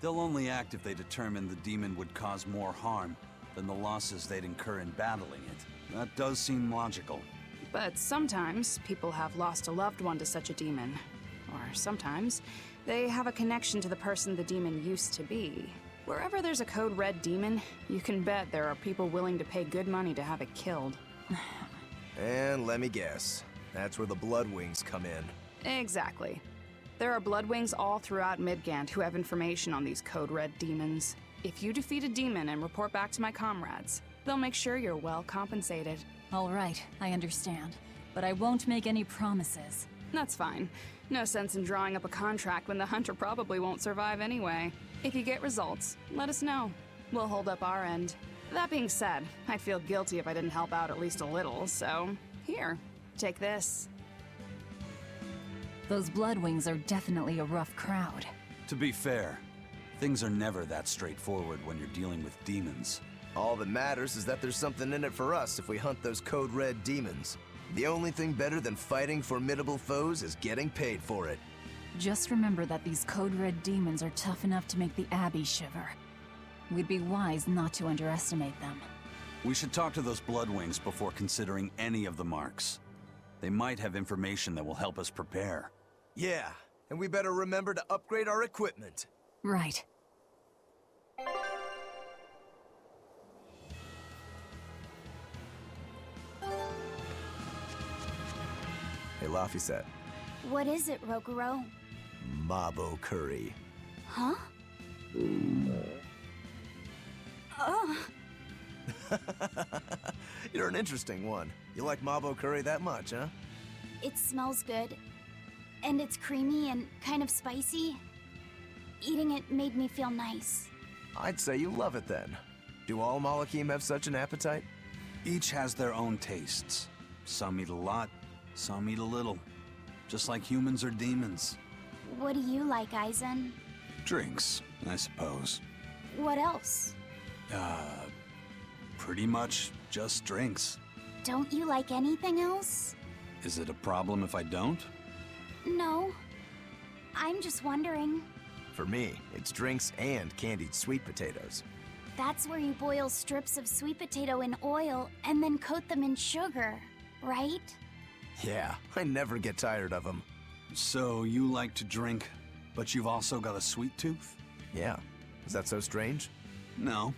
C: They'll only act if they determine the demon would cause more harm than the losses they'd incur in battling it. That does seem logical.
S: But sometimes people have lost a loved one to such a demon. Or sometimes they have a connection to the person the demon used to be. Wherever there's a Code Red demon, you can bet there are people willing to pay good money to have it killed.
B: And let me guess, that's where the Bloodwings come in.
S: Exactly. There are Bloodwings all throughout Midgand who have information on these Code Red demons. If you defeat a demon and report back to my comrades, they'll make sure you're well compensated.
D: All right, I understand. But I won't make any promises.
S: That's fine. No sense in drawing up a contract when the hunter probably won't survive anyway. If you get results, let us know. We'll hold up our end. That being said, I'd feel guilty if I didn't help out at least a little, so here, take this.
D: Those Bloodwings are definitely a rough crowd.
C: To be fair, things are never that straightforward when you're dealing with demons.
B: All that matters is that there's something in it for us if we hunt those Code Red demons. The only thing better than fighting formidable foes is getting paid for it.
D: Just remember that these Code Red demons are tough enough to make the Abbey shiver. We'd be wise not to underestimate them.
C: We should talk to those Bloodwings before considering any of the marks. They might have information that will help us prepare.
B: Yeah, and we better remember to upgrade our equipment.
D: Right.
B: Hey, Laphicet.
G: What is it, Roguro?
B: Mabo curry.
G: Huh?
B: You're an interesting one. You like Mabo curry that much, huh?
G: It smells good. And it's creamy and kind of spicy. Eating it made me feel nice.
B: I'd say you love it then. Do all Malakim have such an appetite?
C: Each has their own tastes. Some eat a lot, some eat a little. Just like humans or demons.
G: What do you like, Aizen?
C: Drinks, I suppose.
G: What else?
C: Pretty much just drinks.
G: Don't you like anything else?
C: Is it a problem if I don't?
G: No. I'm just wondering.
B: For me, it's drinks and candied sweet potatoes.
G: That's where you boil strips of sweet potato in oil and then coat them in sugar, right?
B: Yeah, I never get tired of them.
C: So you like to drink, but you've also got a sweet tooth?
B: Yeah. Is that so strange?
C: No.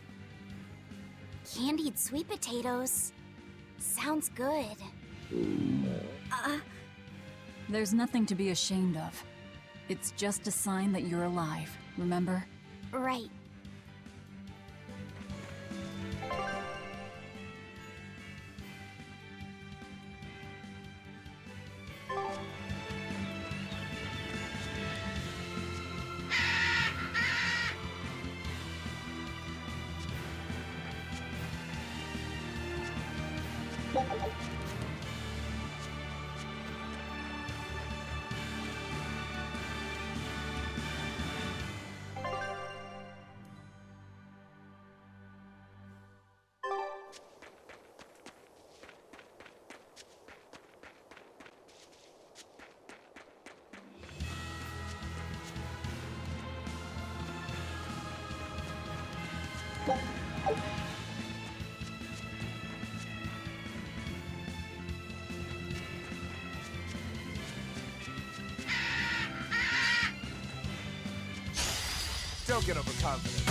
G: Candied sweet potatoes. Sounds good.
D: There's nothing to be ashamed of. It's just a sign that you're alive, remember?
G: Right.
B: Don't get overconfident.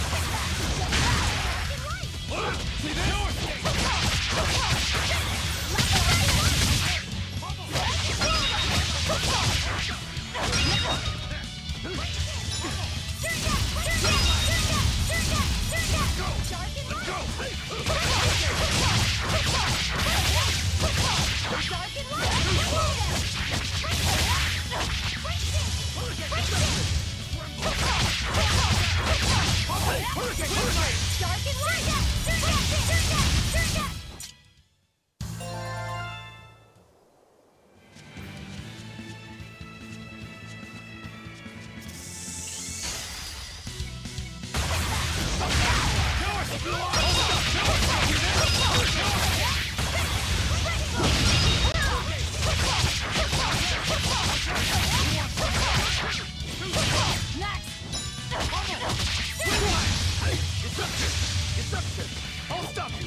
K: I'll stop you!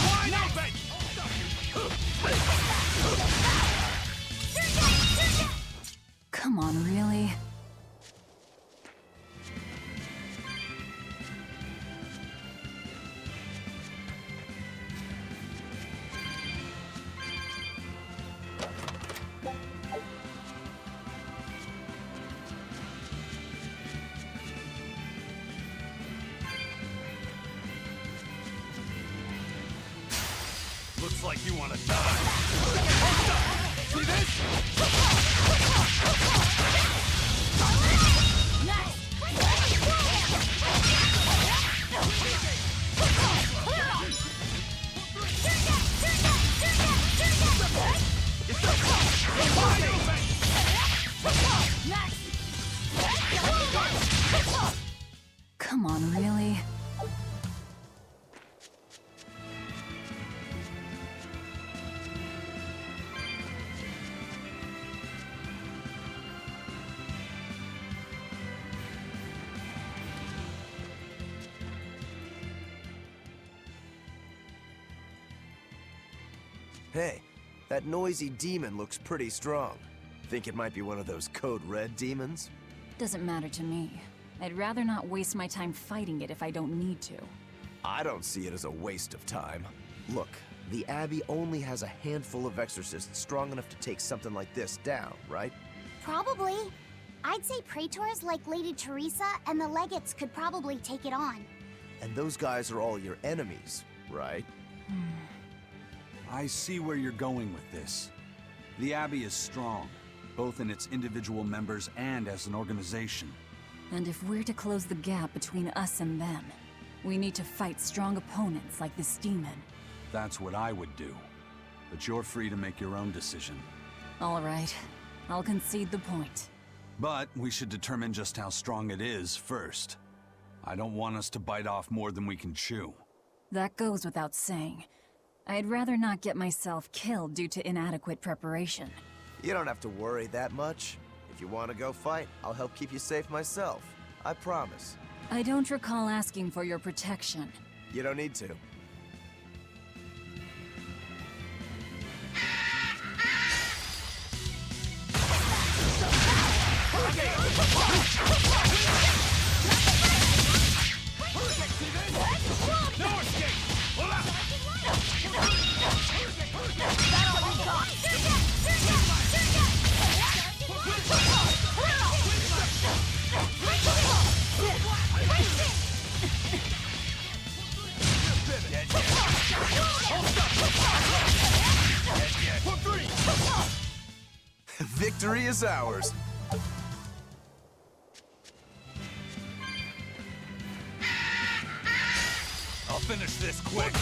K: Wide open!
D: Come on, really?
K: Looks like you want to die. See this?
D: Come on, really?
B: Hey, that noisy demon looks pretty strong. Think it might be one of those Code Red demons?
D: Doesn't matter to me. I'd rather not waste my time fighting it if I don't need to.
B: I don't see it as a waste of time. Look, the Abbey only has a handful of exorcists strong enough to take something like this down, right?
G: Probably. I'd say praetors like Lady Teresa and the legates could probably take it on.
B: And those guys are all your enemies, right?
C: I see where you're going with this. The Abbey is strong, both in its individual members and as an organization.
D: And if we're to close the gap between us and them, we need to fight strong opponents like this demon.
C: That's what I would do. But you're free to make your own decision.
D: All right. I'll concede the point.
C: But we should determine just how strong it is first. I don't want us to bite off more than we can chew.
D: That goes without saying. I'd rather not get myself killed due to inadequate preparation.
B: You don't have to worry that much. If you want to go fight, I'll help keep you safe myself. I promise.
D: I don't recall asking for your protection.
B: You don't need to.
K: No escape!
B: Victory is ours.
K: I'll finish this quick.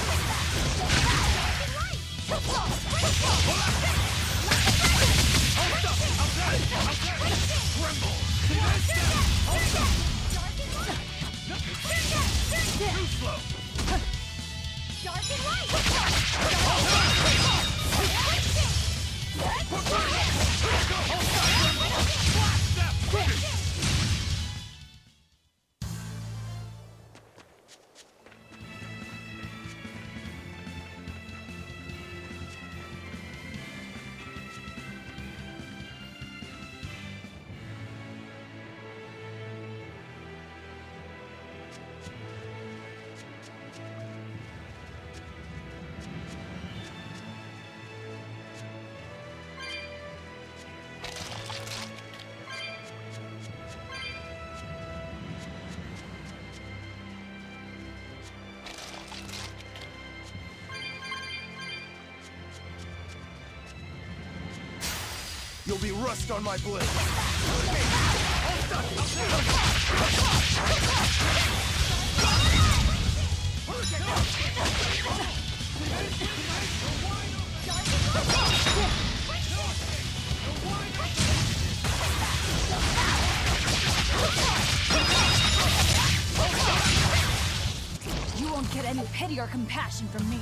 K: Too slow.
O: Dark and light!
B: You'll be rust on my blade.
D: You won't get any pity or compassion from me.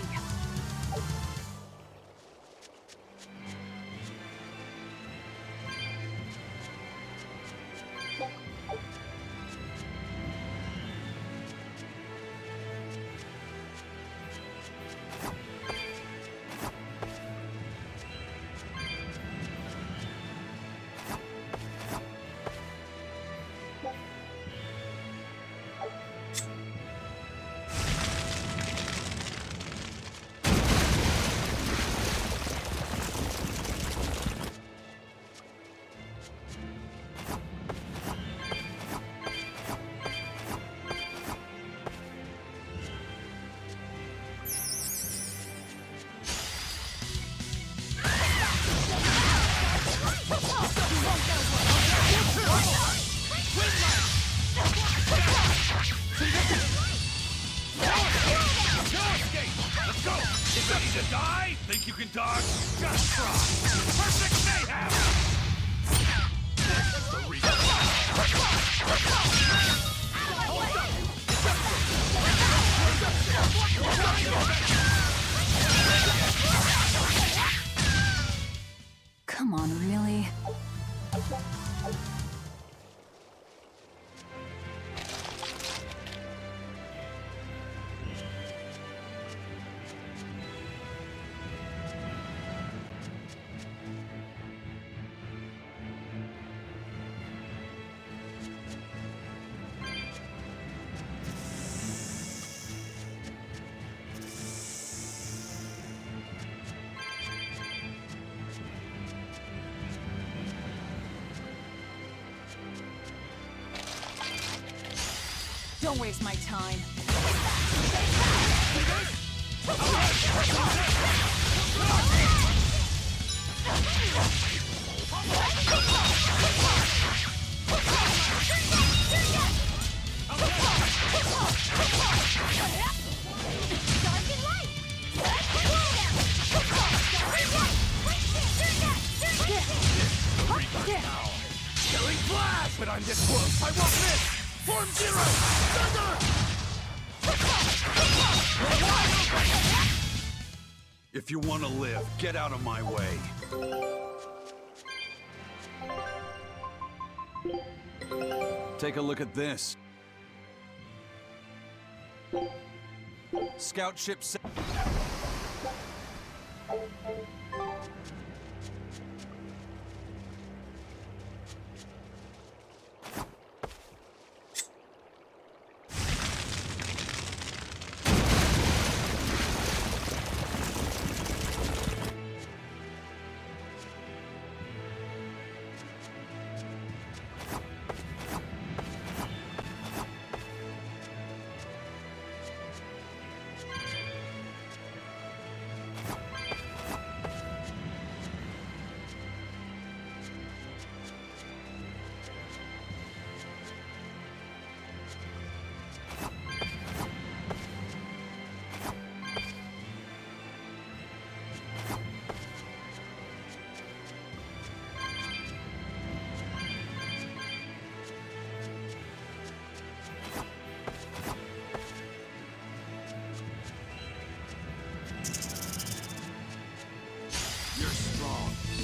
D: on, really?
M: Don't waste my time.
K: Killing flash! But I'm this close, I won't miss! Form zero! Thunder!
C: If you want to live, get out of my way. Take a look at this. Scout ship set.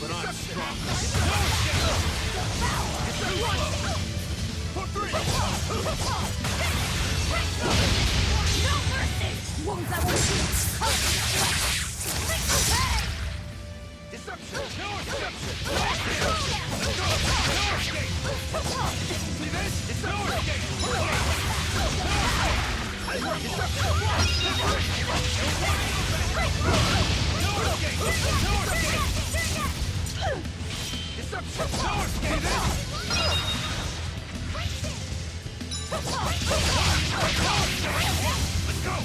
K: But I'm strong. For three!
O: No mercy! Wounds that will shoot!
K: Deception! No deception! Let's go! No escape! See this? It's no escape! Deception! No escape! Let's go!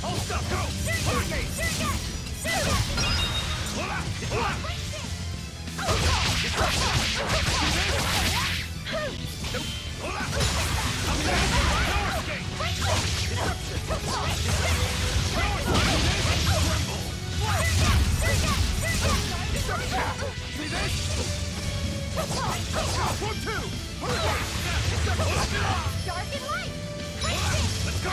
K: Hold stuff, go! Hurricane! Hola! Hola! Nope! Hola! See this? One, two!
O: Dark and light!
K: Let's go!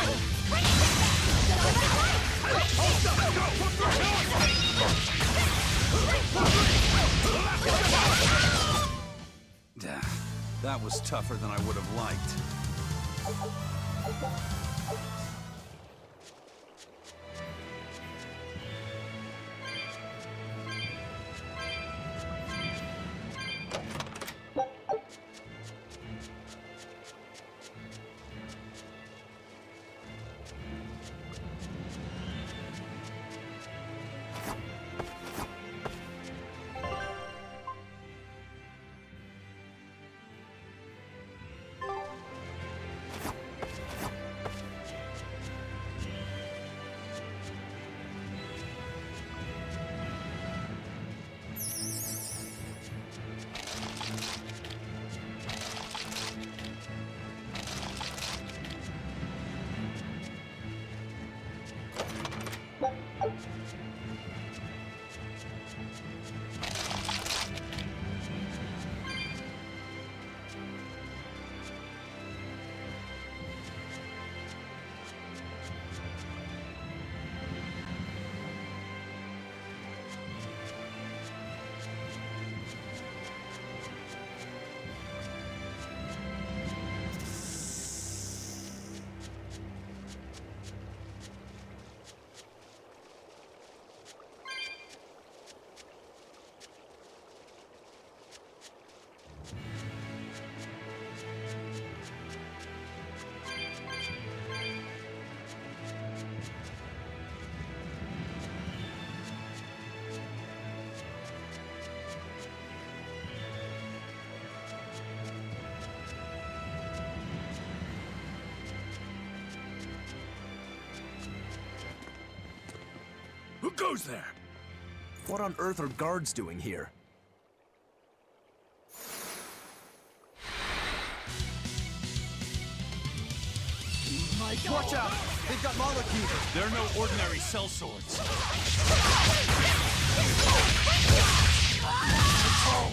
K: Hold up! Let's go!
C: That was tougher than I would have liked.
K: goes there?
B: What on earth are guards doing here?
K: Watch out! They've got molecules! They're no ordinary cell swords. Oh!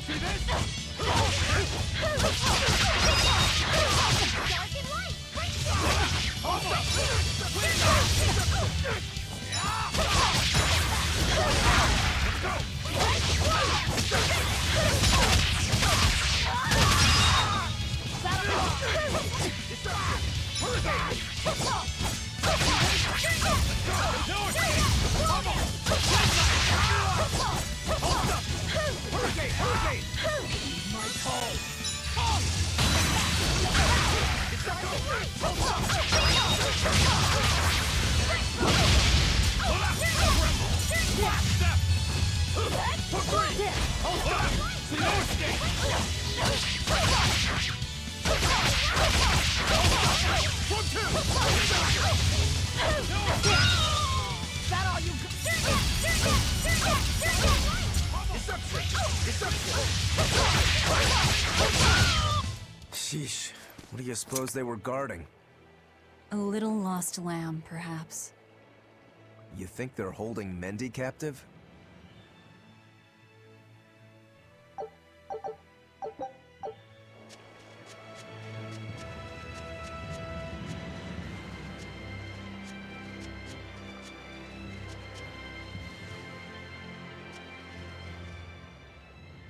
K: See this?
J: Dark and light!
K: Hold up!
B: Sheesh. What do you suppose they were guarding?
D: A little lost lamb, perhaps.
B: You think they're holding Mendy captive?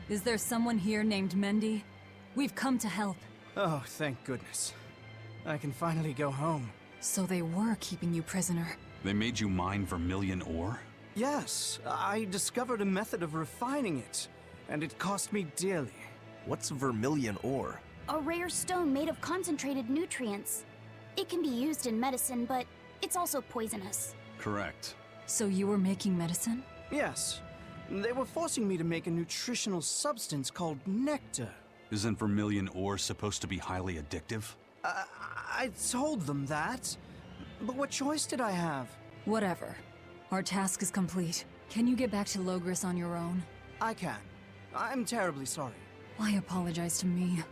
D: Is there someone here named Mendy? We've come to help.
A: Oh, thank goodness. I can finally go home.
D: So they were keeping you prisoner.
C: They made you mine vermilion ore?
A: Yes, I discovered a method of refining it, and it cost me dearly.
B: What's vermilion ore?
G: A rare stone made of concentrated nutrients. It can be used in medicine, but it's also poisonous.
C: Correct.
D: So you were making medicine?
A: Yes. They were forcing me to make a nutritional substance called nectar.
C: Isn't vermilion ore supposed to be highly addictive?
A: I told them that. But what choice did I have?
D: Whatever. Our task is complete. Can you get back to Logris on your own?
A: I can. I'm terribly sorry.
D: Why apologize to me?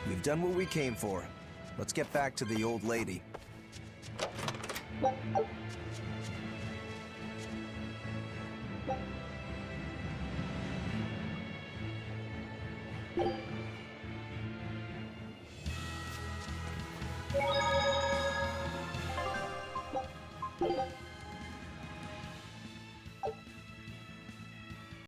B: We've done what we came for. Let's get back to the old lady.